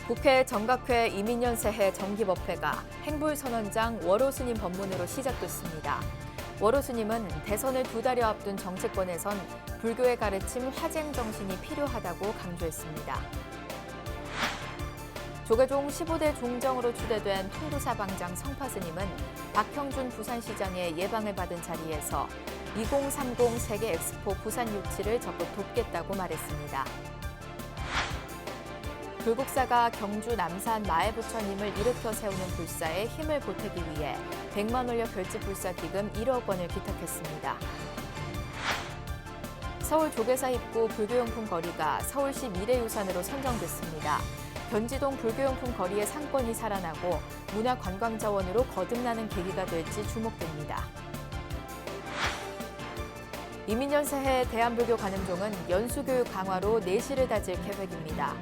국회 정각회 이민년 새해 정기법회가 행불선언장 월호스님 법문으로 시작됐습니다. 월호스님은 대선을 2달여 앞둔 정치권에선 불교의 가르침 화쟁 정신이 필요하다고 강조했습니다. 조계종 15대 종정으로 추대된 통도사 방장 성파스님은 박형준 부산시장의 예방을 받은 자리에서 2030 세계 엑스포 부산 유치를 적극 돕겠다고 말했습니다. 불국사가 경주 남산 마애부처님을 일으켜 세우는 불사에 힘을 보태기 위해 100만 원료 결집 불사 기금 1억 원을 기탁했습니다. 서울 조계사 입구 불교용품 거리가 서울시 미래유산으로 선정됐습니다. 변지동 불교용품 거리의 상권이 살아나고 문화관광자원으로 거듭나는 계기가 될지 주목됩니다. 이민년 새해 대한불교 가늠종은 연수교육 강화로 내실을 다질 계획입니다.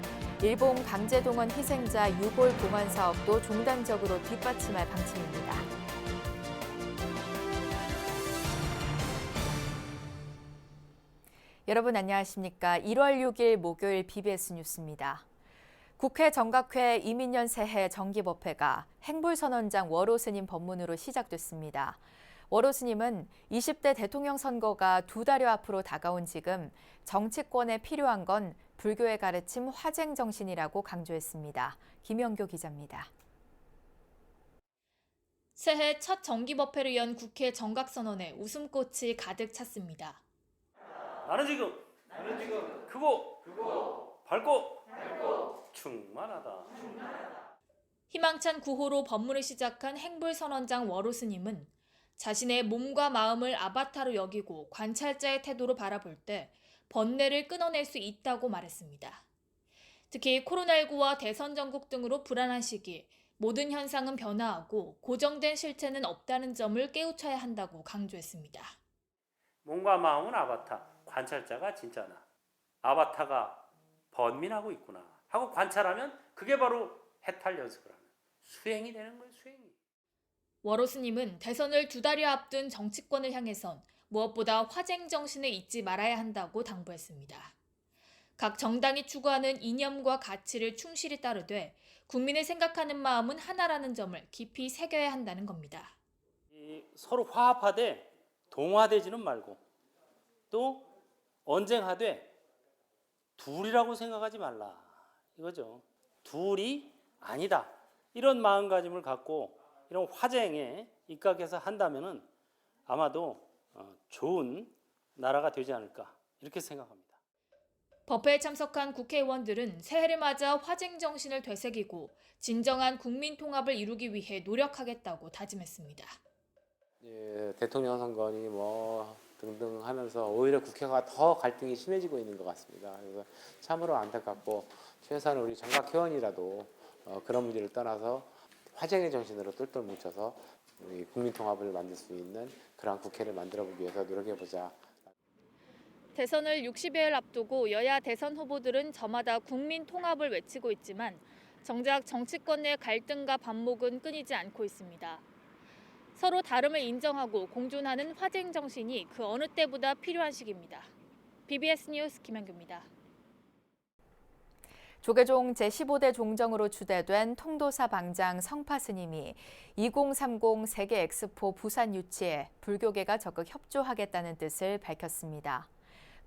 일본 강제동원 희생자 유골 봉환 사업도 중단적으로 뒷받침할 방침입니다. 여러분 안녕하십니까? 1월 6일 목요일 BBS 뉴스입니다. 국회 정각회 이민년 새해 정기법회가 행불선언장 월호스님 법문으로 시작됐습니다. 월호스님은 20대 대통령 선거가 2달여 앞으로 다가온 지금 정치권에 필요한 건 불교의 가르침 화쟁 정신이라고 강조했습니다. 김영교 기자입니다. 새해 첫 정기법회를 연 국회 정각선언에 웃음꽃이 가득 찼습니다. 나는 지금 크고 밝고 충만하다. 희망찬 구호로 법문을 시작한 행불선언장 월호스님은 자신의 몸과 마음을 아바타로 여기고 관찰자의 태도로 바라볼 때 번뇌를 끊어낼 수 있다고 말했습니다. 특히 코로나19와 대선 전국 등으로 불안한 시기, 모든 현상은 변화하고 고정된 실체는 없다는 점을 깨우쳐야 한다고 강조했습니다. 몸과 마음은 아바타, 관찰자가 진짜나. 아바타가 번민하고 있구나 하고 관찰하면 그게 바로 해탈 연습을 하는 수행이 되는 거예요, 수행이. 월호스님은 대선을 2달여 앞둔 정치권을 향해선 무엇보다 화쟁 정신을 잊지 말아야 한다고 당부했습니다. 각 정당이 추구하는 이념과 가치를 충실히 따르되 국민을 생각하는 마음은 하나라는 점을 깊이 새겨야 한다는 겁니다. 서로 화합하되 동화되지는 말고 또 언쟁하되 둘이라고 생각하지 말라 이거죠. 둘이 아니다. 이런 마음가짐을 갖고 이런 화쟁에 입각해서 한다면은 아마도 좋은 나라가 되지 않을까 이렇게 생각합니다. 법회에 참석한 국회의원들은 새해를 맞아 화쟁 정신을 되새기고 진정한 국민 통합을 이루기 위해 노력하겠다고 다짐했습니다. 대통령 선거니 등등 하면서 오히려 국회가 더 갈등이 심해지고 있는 것 같습니다. 그래서 참으로 안타깝고 최소한 우리 정각회원이라도 그런 문제를 떠나서 화쟁의 정신으로 똘똘 뭉쳐서 우리 국민 통합을 만들 수 있는 그런 국회를 만들어보기 위해서 노력해보자. 대선을 60여일 앞두고 여야 대선 후보들은 저마다 국민 통합을 외치고 있지만 정작 정치권 내 갈등과 반목은 끊이지 않고 있습니다. 서로 다름을 인정하고 공존하는 화쟁 정신이 그 어느 때보다 필요한 시기입니다. BBS 뉴스 김현규입니다. 조계종 제15대 종정으로 추대된 통도사 방장 성파스님이 2030 세계 엑스포 부산 유치에 불교계가 적극 협조하겠다는 뜻을 밝혔습니다.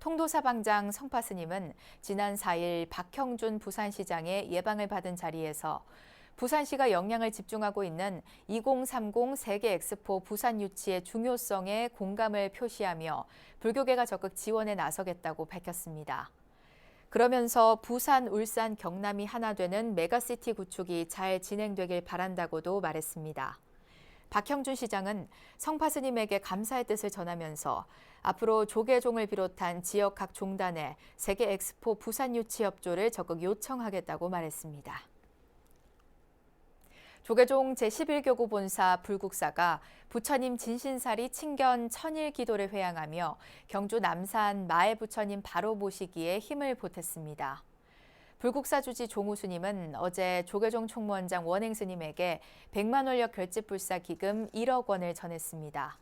통도사 방장 성파스님은 지난 4일 박형준 부산시장의 예방을 받은 자리에서 부산시가 역량을 집중하고 있는 2030 세계 엑스포 부산 유치의 중요성에 공감을 표시하며 불교계가 적극 지원에 나서겠다고 밝혔습니다. 그러면서 부산, 울산, 경남이 하나 되는 메가시티 구축이 잘 진행되길 바란다고도 말했습니다. 박형준 시장은 성파스님에게 감사의 뜻을 전하면서 앞으로 조계종을 비롯한 지역 각 종단에 세계 엑스포 부산 유치 협조를 적극 요청하겠다고 말했습니다. 조계종 제11교구 본사 불국사가 부처님 진신사리 친견 천일 기도를 회양하며 경주 남산 마애부처님 바로 모시기에 힘을 보탰습니다. 불국사 주지 종우스님은 어제 조계종 총무원장 원행스님에게 100만 원력 결집 불사 기금 1억 원을 전했습니다.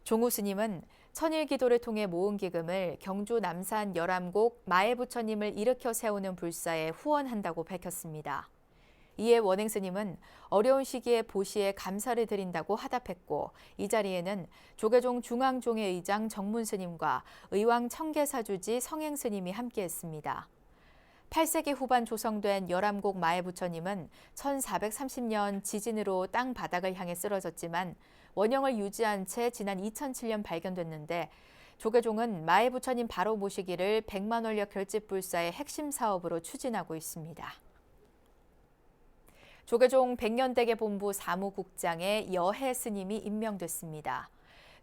종우 스님은 천일 기도를 통해 모은 기금을 경주 남산 열암곡 마애 부처님을 일으켜 세우는 불사에 후원한다고 밝혔습니다. 이에 원행 스님은 어려운 시기에 보시에 감사를 드린다고 화답했고, 이 자리에는 조계종 중앙종회 의장 정문 스님과 의왕 청계사주지 성행 스님이 함께했습니다. 8세기 후반 조성된 열암곡 마애 부처님은 1430년 지진으로 땅 바닥을 향해 쓰러졌지만 원형을 유지한 채 지난 2007년 발견됐는데, 조계종은 마애 부처님 바로 모시기를 100만 원력 결집불사의 핵심 사업으로 추진하고 있습니다. 조계종 백년대계 본부 사무국장에 여해 스님이 임명됐습니다.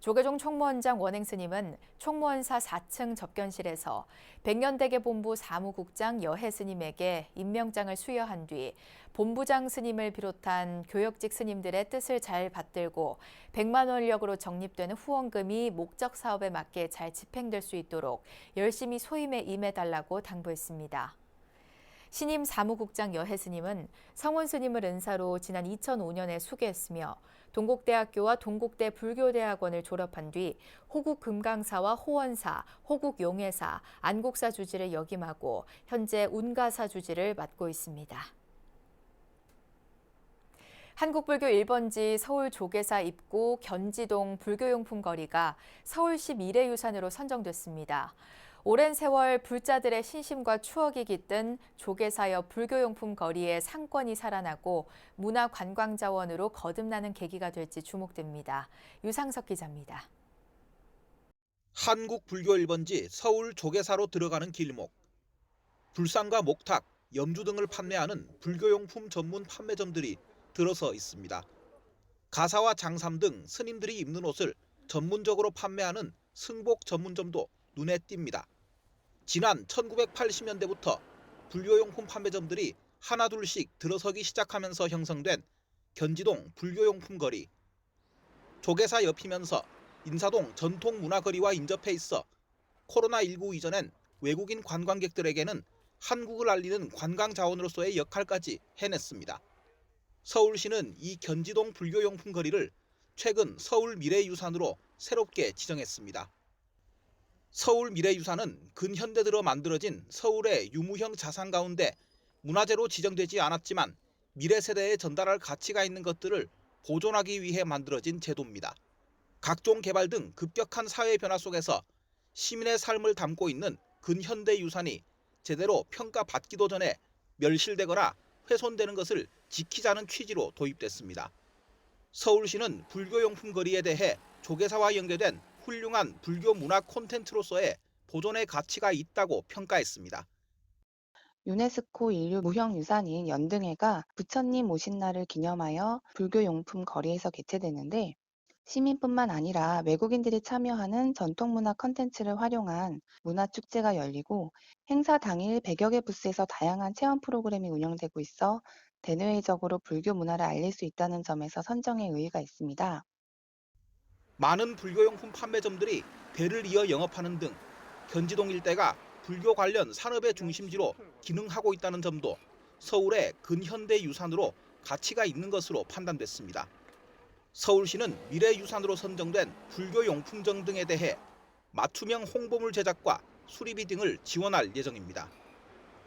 조계종 총무원장 원행 스님은 총무원사 4층 접견실에서 백년대계 본부 사무국장 여해 스님에게 임명장을 수여한 뒤 본부장 스님을 비롯한 교역직 스님들의 뜻을 잘 받들고 100만 원력으로 적립되는 후원금이 목적 사업에 맞게 잘 집행될 수 있도록 열심히 소임에 임해달라고 당부했습니다. 신임 사무국장 여해 스님은 성원 스님을 은사로 지난 2005년에 수계했으며 동국대학교와 동국대 불교대학원을 졸업한 뒤 호국 금강사와 호원사, 호국 용해사, 안국사 주지를 역임하고 현재 운가사 주지를 맡고 있습니다. 한국불교 1번지 서울 조계사 입구 견지동 불교용품 거리가 서울시 미래유산으로 선정됐습니다. 오랜 세월 불자들의 신심과 추억이 깃든 조계사 옆 불교용품 거리의 상권이 살아나고 문화관광자원으로 거듭나는 계기가 될지 주목됩니다. 유상석 기자입니다. 한국불교 1번지 서울 조계사로 들어가는 길목. 불상과 목탁, 염주 등을 판매하는 불교용품 전문 판매점들이 들어서 있습니다. 가사와 장삼 등 스님들이 입는 옷을 전문적으로 판매하는 승복 전문점도 눈에 띕니다. 지난 1980년대부터 불교용품 판매점들이 하나둘씩 들어서기 시작하면서 형성된 견지동 불교용품 거리. 조계사 옆이면서 인사동 전통문화거리와 인접해 있어 코로나19 이전엔 외국인 관광객들에게는 한국을 알리는 관광자원으로서의 역할까지 해냈습니다. 서울시는 이 견지동 불교용품 거리를 최근 서울미래유산으로 새롭게 지정했습니다. 서울미래유산은 근현대 들어 만들어진 서울의 유무형 자산 가운데 문화재로 지정되지 않았지만 미래 세대에 전달할 가치가 있는 것들을 보존하기 위해 만들어진 제도입니다. 각종 개발 등 급격한 사회 변화 속에서 시민의 삶을 담고 있는 근현대 유산이 제대로 평가받기도 전에 멸실되거나 훼손되는 것을 지키자는 취지로 도입됐습니다. 서울시는 불교용품 거리에 대해 조계사와 연계된 훌륭한 불교 문화 콘텐츠로서의 보존의 가치가 있다고 평가했습니다. 유네스코 인류 무형유산인 연등회가 부처님 오신 날을 기념하여 불교용품 거리에서 개최되는데, 시민뿐만 아니라 외국인들이 참여하는 전통문화 콘텐츠를 활용한 문화축제가 열리고 행사 당일 100여 개 부스에서 다양한 체험 프로그램이 운영되고 있어 대내외적으로 불교 문화를 알릴 수 있다는 점에서 선정의 의의가 있습니다. 많은 불교용품 판매점들이 대를 이어 영업하는 등 견지동 일대가 불교 관련 산업의 중심지로 기능하고 있다는 점도 서울의 근현대 유산으로 가치가 있는 것으로 판단됐습니다. 서울시는 미래유산으로 선정된 불교용품점 등에 대해 맞춤형 홍보물 제작과 수리비 등을 지원할 예정입니다.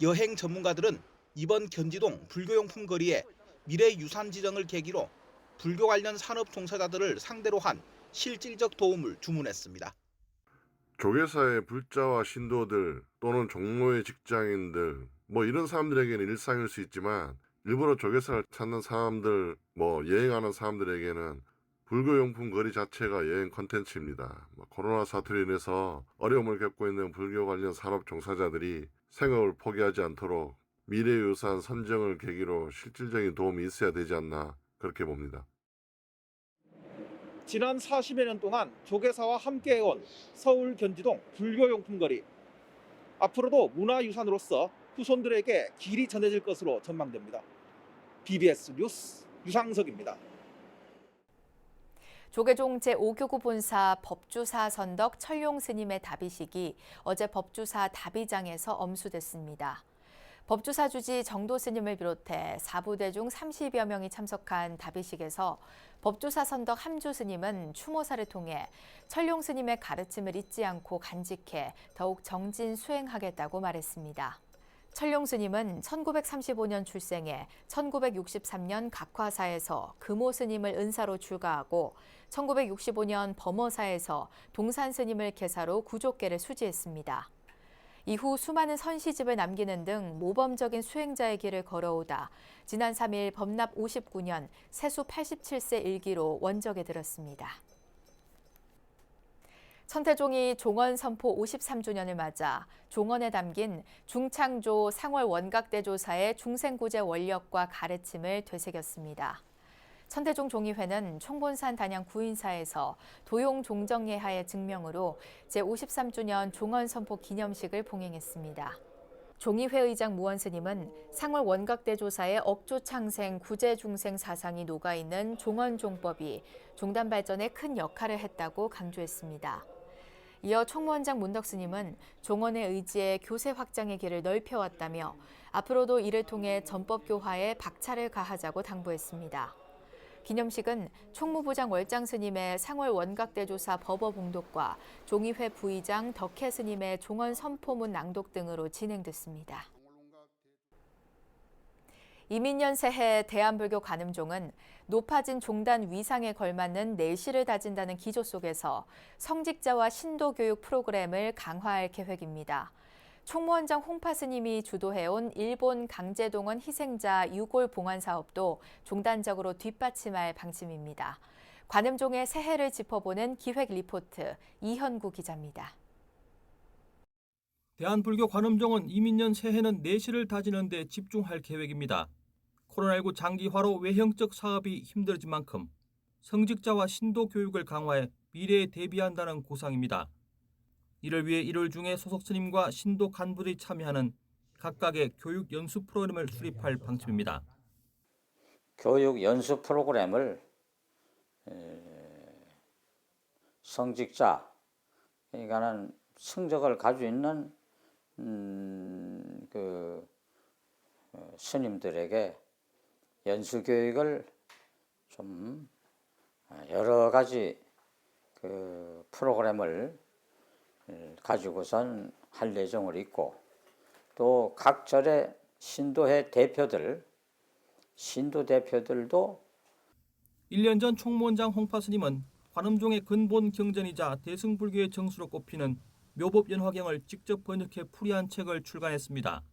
여행 전문가들은 이번 견지동 불교용품 거리에 미래유산 지정을 계기로 불교 관련 산업 종사자들을 상대로 한 실질적 도움을 주문했습니다. 조계사의 불자와 신도들 또는 종로의 직장인들 이런 사람들에게는 일상일 수 있지만 일부러 조계사를 찾는 사람들 여행하는 사람들에게는 불교용품 거리 자체가 여행 콘텐츠입니다. 코로나 사태로 인해서 어려움을 겪고 있는 불교 관련 산업 종사자들이 생업을 포기하지 않도록 미래유산 선정을 계기로 실질적인 도움이 있어야 되지 않나 그렇게 봅니다. 지난 40여 년 동안 조계사와 함께해온 서울 견지동 불교용품 거리. 앞으로도 문화유산으로서 후손들에게 길이 전해질 것으로 전망됩니다. BBS 뉴스 유상석입니다. 조계종 제5교구 본사 법주사 선덕 철용 스님의 답이식이 어제 법주사 답의장에서 엄수됐습니다. 법주사 주지 정도 스님을 비롯해 4부대 중 30여 명이 참석한 답의식에서 법주사 선덕 함주 스님은 추모사를 통해 철룡 스님의 가르침을 잊지 않고 간직해 더욱 정진 수행하겠다고 말했습니다. 철룡 스님은 1935년 출생해 1963년 각화사에서 금오 스님을 은사로 출가하고 1965년 범어사에서 동산 스님을 계사로 구족계를 수지했습니다. 이후 수많은 선시집을 남기는 등 모범적인 수행자의 길을 걸어오다 지난 3일 법납 59년 세수 87세 일기로 원적에 들었습니다. 천태종이 종언 선포 53주년을 맞아 종언에 담긴 중창조 상월 원각대조사의 중생구제 원력과 가르침을 되새겼습니다. 천태종 종의회는 총본산 단양 구인사에서 도용 종정예하의 증명으로 제53주년 종언 선포 기념식을 봉행했습니다. 종의회 의장 무원 스님은 상월 원각대조사의 억조창생 구제중생 사상이 녹아있는 종언종법이 종단 발전에 큰 역할을 했다고 강조했습니다. 이어 총무원장 문덕 스님은 종언의 의지에 교세 확장의 길을 넓혀왔다며 앞으로도 이를 통해 전법교화에 박차를 가하자고 당부했습니다. 기념식은 총무부장 월장 스님의 상월 원각대조사 법어 봉독과 종의회 부의장 덕혜 스님의 종언 선포문 낭독 등으로 진행됐습니다. 이민년 새해 대한불교 관음종은 높아진 종단 위상에 걸맞는 내실을 다진다는 기조 속에서 성직자와 신도 교육 프로그램을 강화할 계획입니다. 총무원장 홍파 스님이 주도해온 일본 강제동원 희생자 유골 봉환 사업도 종단적으로 뒷받침할 방침입니다. 관음종의 새해를 짚어보는 기획 리포트 이현구 기자입니다. 대한불교 관음종은 이민년 새해는 내실을 다지는 데 집중할 계획입니다. 코로나19 장기화로 외형적 사업이 힘들어진 만큼 성직자와 신도 교육을 강화해 미래에 대비한다는 구상입니다. 이를 위해 1월 중에 소속 스님과 신도 간부들이 참여하는 각각의 교육 연수 프로그램을 수립할 방침입니다. 교육 연수 프로그램을 성직자, 그러니까는 성적을 가지고 있는 스님들에게 연수 교육을 좀 여러 가지 프로그램을 가지고선 할 예정으로 있고, 또 각 절의 신도 대표들도 1년 전 총무원장 홍파 스님은 관음종의 근본 경전이자 대승불교의 정수로 꼽히는 묘법연화경을 직접 번역해 풀이한 책을 출간했습니다.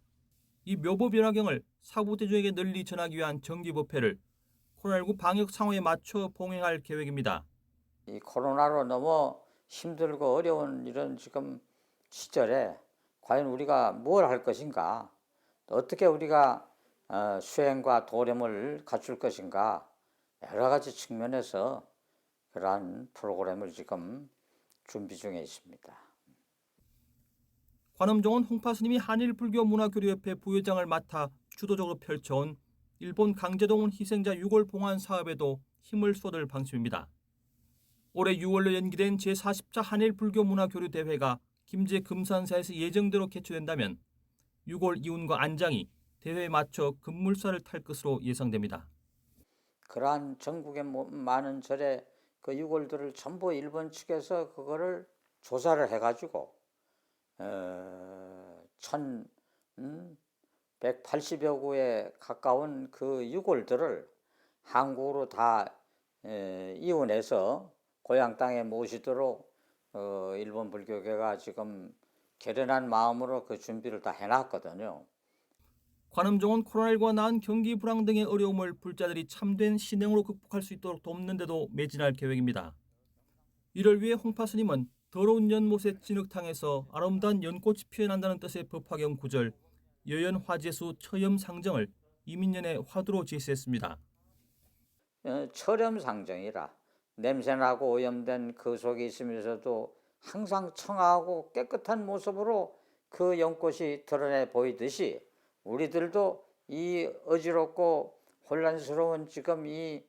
이 묘법연화경을 사부대중에게 널리 전하기 위한 정기법회를 코로나19 방역 상황에 맞춰 봉행할 계획입니다. 이 코로나로 너무 힘들고 어려운 이런 지금 시절에 과연 우리가 뭘 할 것인가, 어떻게 우리가 수행과 도lem을 갖출 것인가, 여러 가지 측면에서 그러한 프로그램을 지금 준비 중에 있습니다. 관음종은 홍파 스님이 한일불교문화교류협회 부회장을 맡아 주도적으로 펼쳐온 일본 강제동원 희생자 유골 봉환 사업에도 힘을 쏟을 방침입니다. 올해 6월로 연기된 제40차 한일불교문화교류대회가 김제 금산사에서 예정대로 개최된다면 유골 이운과 안장이 대회에 맞춰 급물살을 탈 것으로 예상됩니다. 그러한 전국의 많은 절의 그 유골들을 전부 일본 측에서 그거를 조사를 해가지고 1180여 구에 가까운 그 유골들을 한국으로 다 이혼해서 고향 땅에 모시도록 일본 불교계가 지금 결연한 마음으로 그 준비를 다 해놨거든요. 관음종은 코로나19와 나은 경기 불황 등의 어려움을 불자들이 참된 신행으로 극복할 수 있도록 돕는 데도 매진할 계획입니다. 이를 위해 홍파 스님은 더러운 연못의 진흙탕에서 아름다운 연꽃이 피어난다는 뜻의 법화경 구절 여연화재수 처염상정을 이민년의 화두로 제시했습니다. 처렴상정이라 냄새나고 오염된 그 속에 있으면서도 항상 청아하고 깨끗한 모습으로 그 연꽃이 드러내 보이듯이 우리들도 이 어지럽고 혼란스러운 지금 이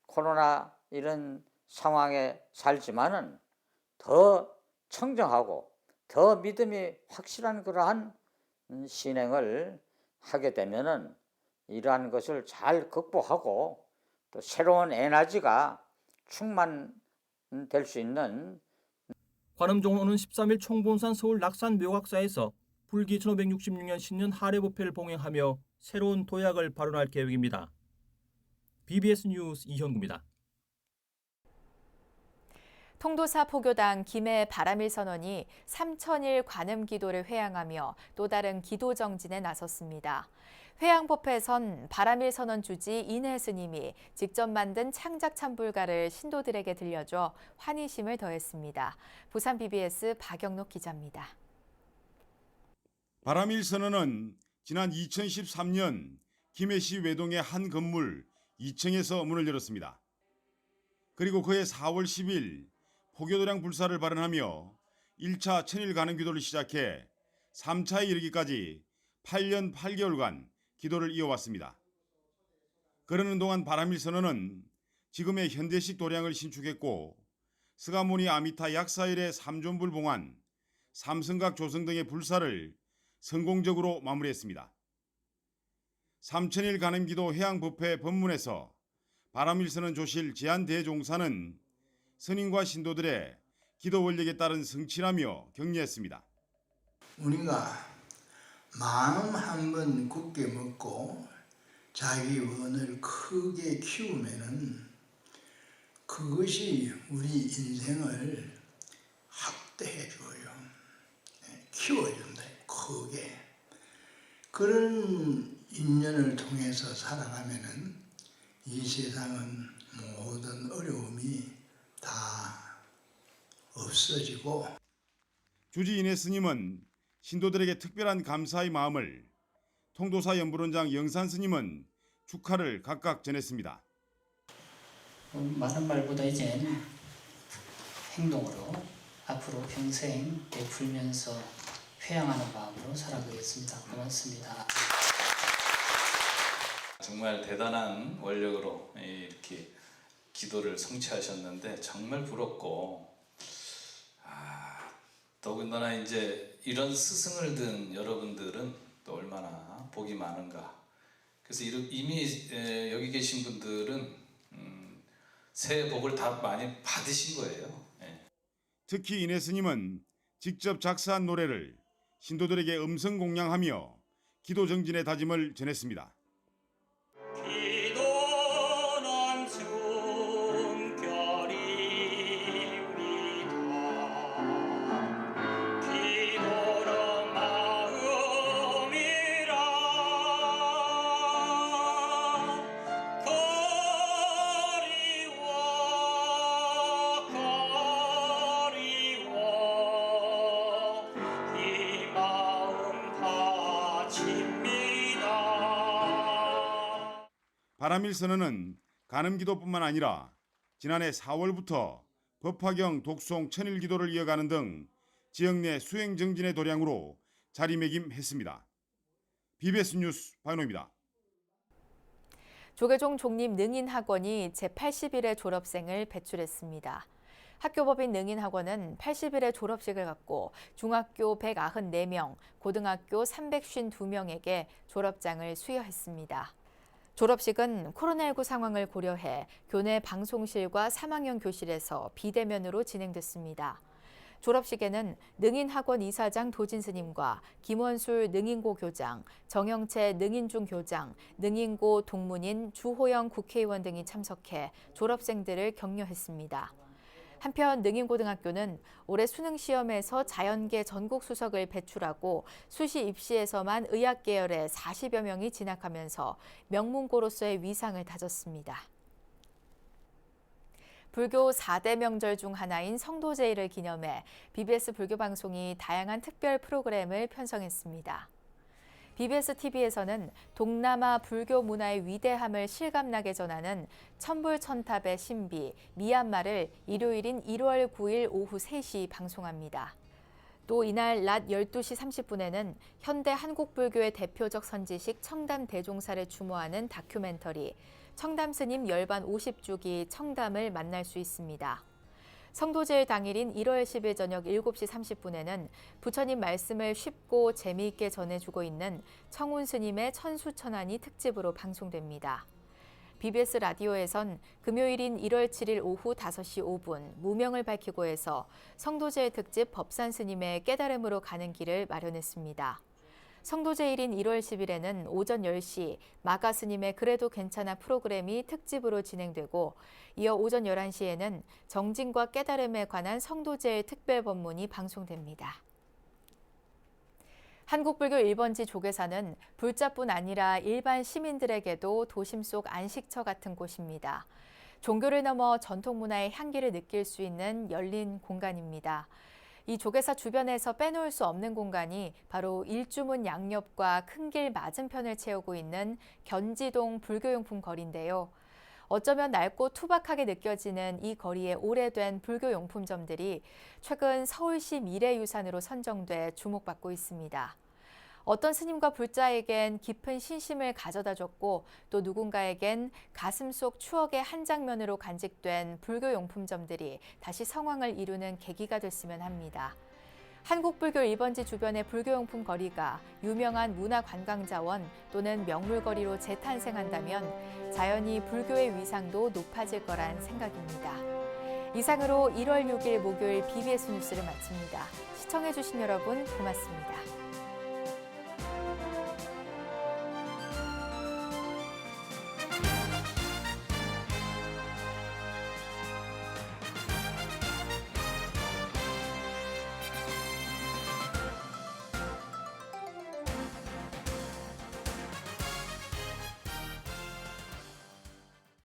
코로나 이런 상황에 살지만은 더 청정하고 더 믿음이 확실한 그러한 신행을 하게 되면은 이러한 것을 잘 극복하고 또 새로운 에너지가 충만될 수 있는 관음종은 오는 13일 총본산 서울 낙산 묘각사에서 불기 1566년 신년 하례법회를 봉행하며 새로운 도약을 발언할 계획입니다. BBS 뉴스 이현구입니다. 통도사 포교당 김해 바람일 선원이 3000일 관음 기도를 회향하며 또 다른 기도 정진에 나섰습니다. 회향법회선 바람일 선원 주지 인해 스님이 직접 만든 창작 찬불가를 신도들에게 들려줘 환희심을 더했습니다. 부산 BBS 박영록 기자입니다. 바람일 선언은 지난 2013년 김해시 외동의 한 건물 2층에서 문을 열었습니다. 그리고 그해 4월 10일 포교도량 불사를 발언하며 1차 천일 관음 기도를 시작해 3차에 이르기까지 8년 8개월간 기도를 이어왔습니다. 그러는 동안 바람일 선언은 지금의 현대식 도량을 신축했고 스가모니 아미타 약사일의 삼존불 봉안, 삼성각 조성 등의 불사를 성공적으로 마무리했습니다. 3000일 관음기도 회향법회 법문에서 바람일 선언 조실 제한대종사는 스님과 신도들의 기도 원력에 따른 성취라며 격려했습니다. 우리가 마음 한번 굳게 먹고 자기 원을 크게 키우면은 그것이 우리 인생을 확대해 줘요. 키워준다. 크게. 그런 인연을 통해서 살아가면은 이 세상은 모든 어려움이 다 없어지고. 주지 인해 스님은 신도들에게 특별한 감사의 마음을, 통도사 연불원장 영산 스님은 축하를 각각 전했습니다. 많은 말보다 이제 행동으로 앞으로 평생 베풀면서 회양하는 마음으로 살아가겠습니다. 고맙습니다. 정말 대단한 원력으로 이렇게 기도를 성취하셨는데 정말 부럽고, 더군다나 이제 이런 스승을 든 여러분들은 또 얼마나 복이 많은가. 그래서 이미 여기 계신 분들은 새해 복을 다 많이 받으신 거예요. 특히 인해 스님은 직접 작사한 노래를 신도들에게 음성 공양하며 기도 정진의 다짐을 전했습니다. 바람일 선언은 관음기도뿐만 아니라 지난해 4월부터 법화경, 독송, 천일기도를 이어가는 등 지역 내 수행정진의 도량으로 자리매김했습니다. BBS 뉴스 박영록입니다. 조계종 종립 능인학원이 제80일의 졸업생을 배출했습니다. 학교법인 능인학원은 80일의 졸업식을 갖고 중학교 194명, 고등학교 352명에게 졸업장을 수여했습니다. 졸업식은 코로나19 상황을 고려해 교내 방송실과 3학년 교실에서 비대면으로 진행됐습니다. 졸업식에는 능인학원 이사장 도진 스님과 김원술 능인고 교장, 정영채 능인중 교장, 능인고 동문인 주호영 국회의원 등이 참석해 졸업생들을 격려했습니다. 한편 능인고등학교는 올해 수능시험에서 자연계 전국 수석을 배출하고 수시 입시에서만 의학 계열의 40여 명이 진학하면서 명문고로서의 위상을 다졌습니다. 불교 4대 명절 중 하나인 성도제일을 기념해 BBS 불교방송이 다양한 특별 프로그램을 편성했습니다. BBS TV에서는 동남아 불교 문화의 위대함을 실감나게 전하는 천불천탑의 신비 미얀마를 일요일인 1월 9일 오후 3시 방송합니다. 또 이날 낮 12시 30분에는 현대 한국 불교의 대표적 선지식 청담 대종사를 추모하는 다큐멘터리 청담 스님 열반 50주기 청담을 만날 수 있습니다. 성도제일 당일인 1월 10일 저녁 7시 30분에는 부처님 말씀을 쉽고 재미있게 전해주고 있는 청운 스님의 천수천안이 특집으로 방송됩니다. BBS 라디오에선 금요일인 1월 7일 오후 5시 5분 무명을 밝히고에서 성도제일 특집 법산 스님의 깨달음으로 가는 길을 마련했습니다. 성도제일인 1월 10일에는 오전 10시 마가 스님의 그래도 괜찮아 프로그램이 특집으로 진행되고 이어 오전 11시에는 정진과 깨달음에 관한 성도제일 특별법문이 방송됩니다. 한국불교 1번지 조계사는 불자뿐 아니라 일반 시민들에게도 도심 속 안식처 같은 곳입니다. 종교를 넘어 전통문화의 향기를 느낄 수 있는 열린 공간입니다. 이 조계사 주변에서 빼놓을 수 없는 공간이 바로 일주문 양옆과 큰 길 맞은편을 채우고 있는 견지동 불교용품 거리인데요. 어쩌면 낡고 투박하게 느껴지는 이 거리에 오래된 불교용품점들이 최근 서울시 미래유산으로 선정돼 주목받고 있습니다. 어떤 스님과 불자에겐 깊은 신심을 가져다줬고 또 누군가에겐 가슴 속 추억의 한 장면으로 간직된 불교용품점들이 다시 성황을 이루는 계기가 됐으면 합니다. 한국불교 1번지 주변의 불교용품 거리가 유명한 문화관광자원 또는 명물거리로 재탄생한다면 자연히 불교의 위상도 높아질 거란 생각입니다. 이상으로 1월 6일 목요일 BBS 뉴스를 마칩니다. 시청해주신 여러분 고맙습니다.